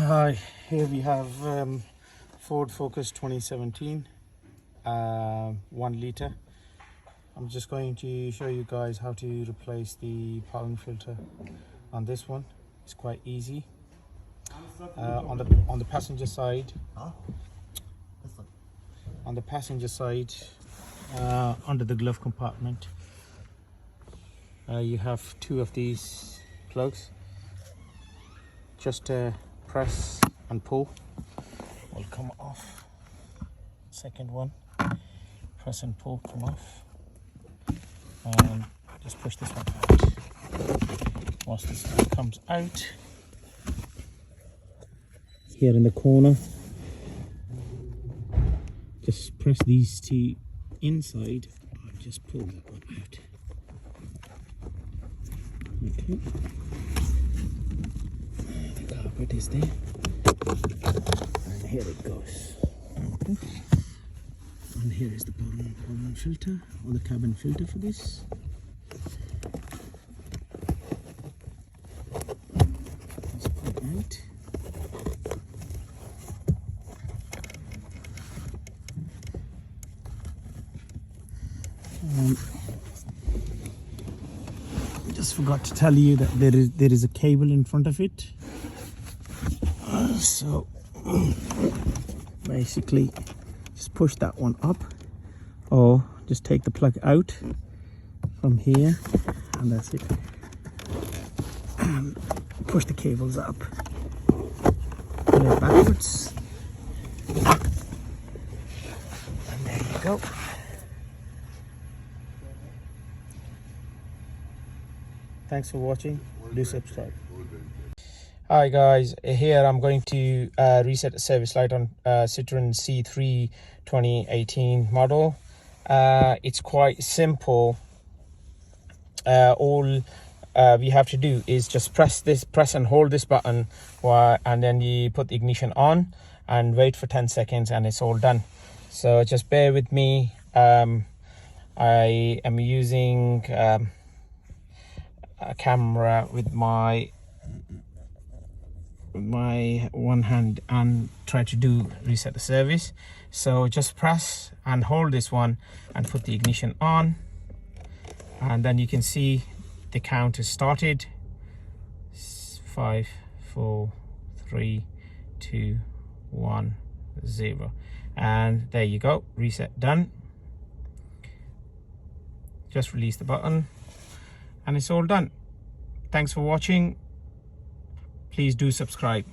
Hi, here we have Ford Focus 2017, 1 litre. I'm just going to show you guys how to replace the pollen filter on this one. It's quite easy. On the passenger side, under the glove compartment, you have 2 of these plugs. Just press and pull, will come off. Second one, press and pull, come off, and just push this one out. Once this one comes out, here in the corner, just press these 2 inside and just pull that one out. Okay. The carpet is there, and here it goes. Okay. And here is the pollen filter, or the cabin filter for this. Let's pull it out. Just forgot to tell you that there is a cable in front of it. So basically just push that one up, or just take the plug out from here, and that's it. And push the cables up, pull it backwards, and there you go. Thanks for watching. Do subscribe. Hi guys, here I'm going to reset the service light on Citroen C3 2018 model. It's quite simple. All we have to do is just press and hold this button, and then you put the ignition on and wait for 10 seconds, and it's all done. So just bear with me. I am using a camera with my one hand and try to reset the service. So just press and hold this one and put the ignition on, and then you can see the count is started. 5, 4, 3, 2, 1, 0, and there you go. Reset done. Just release the button and it's all done. Thanks for watching. Please do subscribe.